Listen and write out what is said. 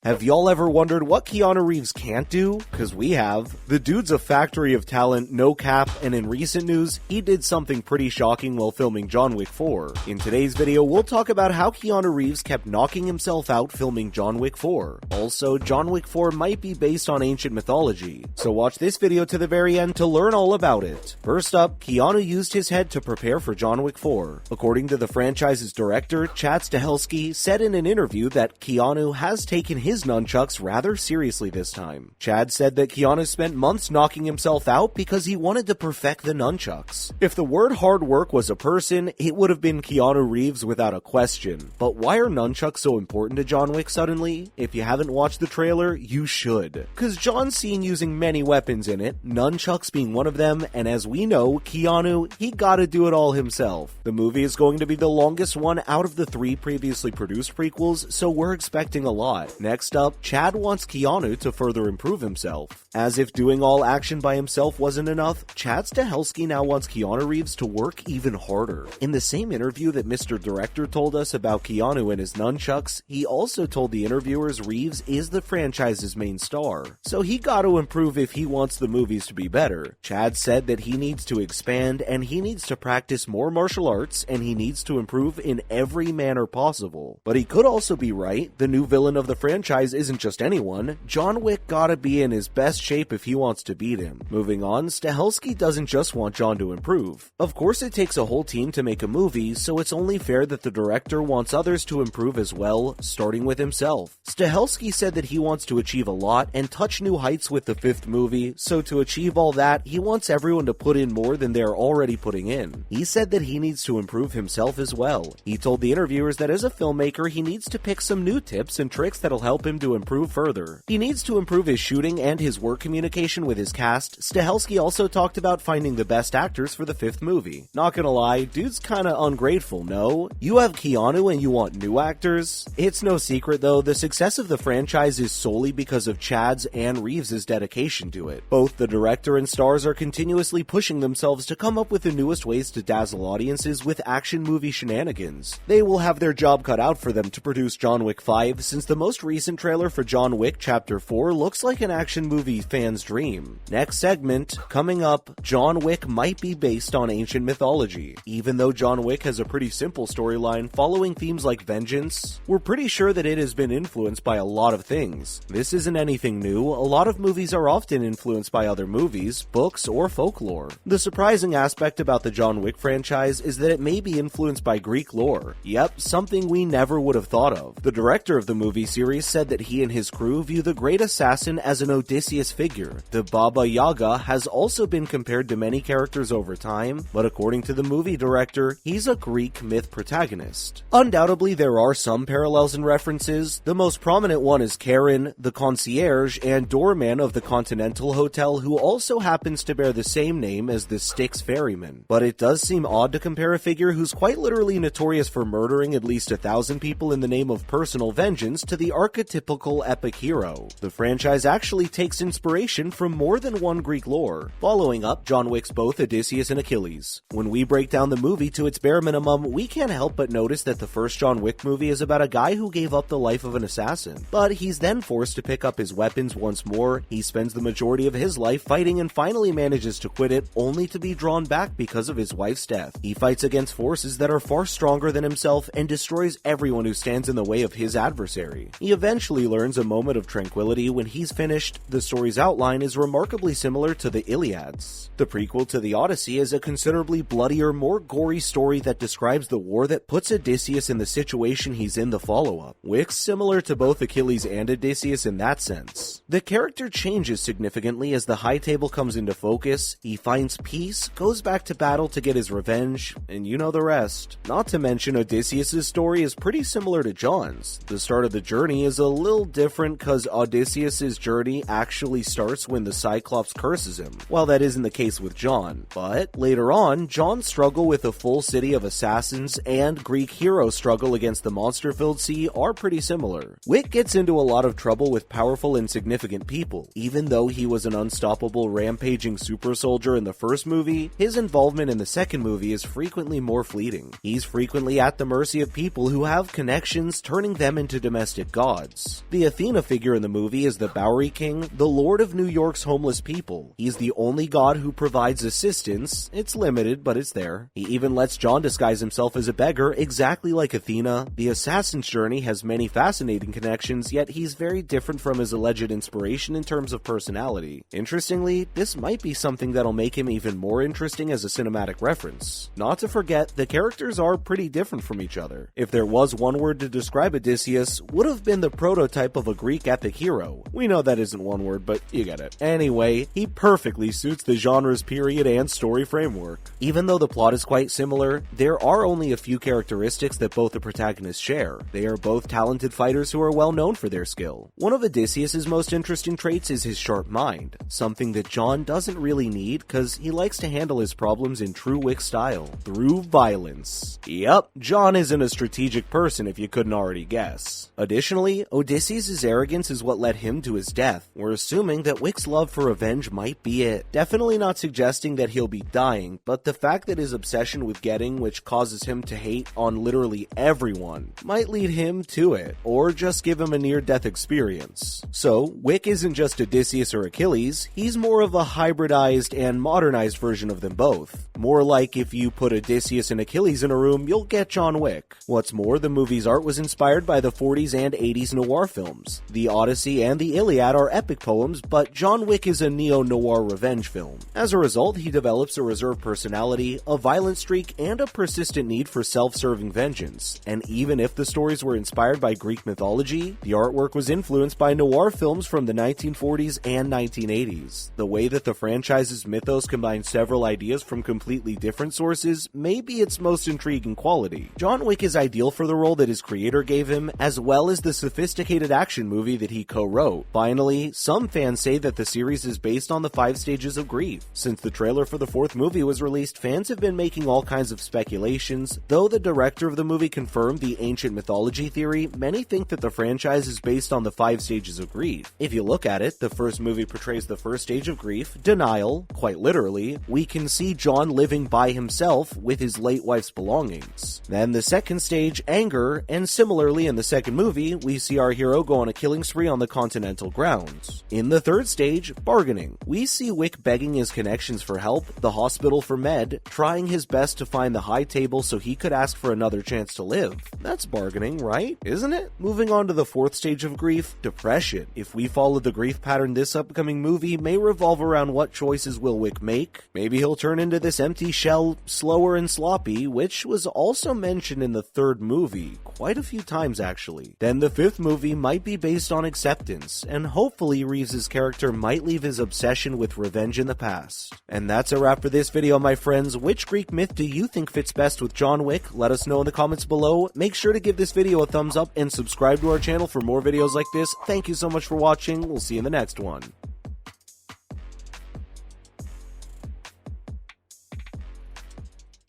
Have y'all ever wondered what Keanu Reeves can't do? Cause we have. The dude's a factory of talent, no cap, and in recent news, he did something pretty shocking while filming John Wick 4. In today's video, we'll talk about how Keanu Reeves kept knocking himself out filming John Wick 4. Also, John Wick 4 might be based on ancient mythology, so watch this video to the very end to learn all about it. First up, Keanu used his head to prepare for John Wick 4. According to the franchise's director, Chad Stahelski, said in an interview that Keanu has taken his nunchucks rather seriously this time. Chad said that Keanu spent months knocking himself out because he wanted to perfect the nunchucks. If the word hard work was a person, it would have been Keanu Reeves without a question. But why are nunchucks so important to John Wick suddenly? If you haven't watched the trailer, you should. Cause John's seen using many weapons in it, nunchucks being one of them, and as we know, Keanu, he gotta do it all himself. The movie is going to be the longest one out of the 3 previously produced prequels, so we're expecting a lot. Next up, Chad wants Keanu to further improve himself. As if doing all action by himself wasn't enough, Chad Stahelski now wants Keanu Reeves to work even harder. In the same interview that Mr. Director told us about Keanu and his nunchucks, he also told the interviewers Reeves is the franchise's main star, so he gotta improve if he wants the movies to be better. Chad said that he needs to expand and he needs to practice more martial arts and he needs to improve in every manner possible. But he could also be right, the new villain of the franchise isn't just anyone. John Wick gotta be in his best shape if he wants to beat him. Moving on, Stahelski doesn't just want John to improve. Of course it takes a whole team to make a movie, so it's only fair that the director wants others to improve as well, starting with himself. Stahelski said that he wants to achieve a lot and touch new heights with the 5th movie, so to achieve all that, he wants everyone to put in more than they're already putting in. He said that he needs to improve himself as well. He told the interviewers that as a filmmaker, he needs to pick some new tips and tricks that'll help him to improve further. He needs to improve his shooting and his work communication with his cast. Stahelski also talked about finding the best actors for the 5th movie. Not gonna lie, dude's kinda ungrateful, no? You have Keanu and you want new actors? It's no secret though, the success of the franchise is solely because of Chad's and Reeves' dedication to it. Both the director and stars are continuously pushing themselves to come up with the newest ways to dazzle audiences with action movie shenanigans. They will have their job cut out for them to produce John Wick 5, since the most recent trailer for John Wick Chapter 4 looks like an action movie fan's dream. Next segment, coming up, John Wick might be based on ancient mythology. Even though John Wick has a pretty simple storyline following themes like vengeance, we're pretty sure that it has been influenced by a lot of things. This isn't anything new, a lot of movies are often influenced by other movies, books, or folklore. The surprising aspect about the John Wick franchise is that it may be influenced by Greek lore. Yep, something we never would have thought of. The director of the movie series said that he and his crew view the great assassin as an Odysseus figure. The Baba Yaga has also been compared to many characters over time, but according to the movie director, he's a Greek myth protagonist. Undoubtedly, there are some parallels and references. The most prominent one is Karen, the concierge and doorman of the Continental Hotel, who also happens to bear the same name as the Styx ferryman. But it does seem odd to compare a figure who's quite literally notorious for murdering at least 1,000 people in the name of personal vengeance to the archetypical epic hero. The franchise actually takes inspiration from more than one Greek lore. Following up, John Wick's both Odysseus and Achilles. When we break down the movie to its bare minimum, we can't help but notice that the first John Wick movie is about a guy who gave up the life of an assassin. But he's then forced to pick up his weapons once more, he spends the majority of his life fighting and finally manages to quit it, only to be drawn back because of his wife's death. He fights against forces that are far stronger than himself and destroys everyone who stands in the way of his adversary. He eventually learns a moment of tranquility when he's finished. The story's outline is remarkably similar to the Iliads. The prequel to the Odyssey is a considerably bloodier, more gory story that describes the war that puts Odysseus in the situation he's in the follow-up. Wick's similar to both Achilles and Odysseus in that sense. The character changes significantly as the High Table comes into focus, he finds peace, goes back to battle to get his revenge, and you know the rest. Not to mention Odysseus' story is pretty similar to John's. The start of the journey is a little different cause Odysseus' journey actually starts when the Cyclops curses him, while that isn't the case with John. But later on, John's struggle with a full city of assassins and Greek hero's struggle against the monster-filled sea are pretty similar. Wick gets into a lot of trouble with powerful and significant people. Even though he was an unstoppable rampaging super soldier in the first movie, his involvement in the second movie is frequently more fleeting. He's frequently at the mercy of people who have connections, turning them into domestic gods. gods. The Athena figure in the movie is the Bowery King, the Lord of New York's homeless people. He's the only god who provides assistance. It's limited, but it's there. He even lets John disguise himself as a beggar, exactly like Athena. The assassin's journey has many fascinating connections, yet he's very different from his alleged inspiration in terms of personality. Interestingly, this might be something that'll make him even more interesting as a cinematic reference. Not to forget, the characters are pretty different from each other. If there was one word to describe Odysseus, would have been the prototype of a Greek epic hero. We know that isn't one word, but you get it. Anyway, he perfectly suits the genre's period and story framework. Even though the plot is quite similar, there are only a few characteristics that both the protagonists share. They are both talented fighters who are well known for their skill. One of Odysseus' most interesting traits is his sharp mind, something that John doesn't really need because he likes to handle his problems in true Wick style, through violence. Yup, John isn't a strategic person if you couldn't already guess. Additionally, Odysseus' arrogance is what led him to his death. We're assuming that Wick's love for revenge might be it. Definitely not suggesting that he'll be dying, but the fact that his obsession with getting, which causes him to hate on literally everyone, might lead him to it, or just give him a near-death experience. So, Wick isn't just Odysseus or Achilles, he's more of a hybridized and modernized version of them both. More like if you put Odysseus and Achilles in a room, you'll get John Wick. What's more, the movie's art was inspired by the 40s and 80s noir films. The Odyssey and the Iliad are epic poems, but John Wick is a neo-noir revenge film. As a result, he develops a reserved personality, a violent streak, and a persistent need for self-serving vengeance. And even if the stories were inspired by Greek mythology, the artwork was influenced by noir films from the 1940s and 1980s. The way that the franchise's mythos combines several ideas from completely different sources may be its most intriguing quality. John Wick is ideal for the role that his creator gave him, as well as the sophisticated action movie that he co-wrote. Finally, some fans say that the series is based on the 5 stages of grief. Since the trailer for the 4th movie was released, fans have been making all kinds of speculations. Though the director of the movie confirmed the ancient mythology theory, many think that the franchise is based on the 5 stages of grief. If you look at it, the first movie portrays the first stage of grief, denial, quite literally. We can see John living by himself with his late wife's belongings. Then the second stage, anger, and similarly in the second movie, we see our hero go on a killing spree on the continental grounds. In the third stage, bargaining, we see Wick begging his connections for help, the hospital for med, trying his best to find the high table so he could ask for another chance to live. That's bargaining, right? Isn't it? Moving on to the 4th stage of grief, depression. If we follow the grief pattern, this upcoming movie may revolve around what choices will Wick make. Maybe he'll turn into this empty shell, slower and sloppy, which was also mentioned in the 3rd movie, quite a few times actually. Then the 5th movie might be based on acceptance, and hopefully Reeves' character might leave his obsession with revenge in the past. And that's a wrap for this video, my friends. Which Greek myth do you think fits best with John Wick? Let us know in the comments below. Make sure to give this video a thumbs up and subscribe to our channel for more videos like this. Thank you so much for watching. We'll see you in the next one.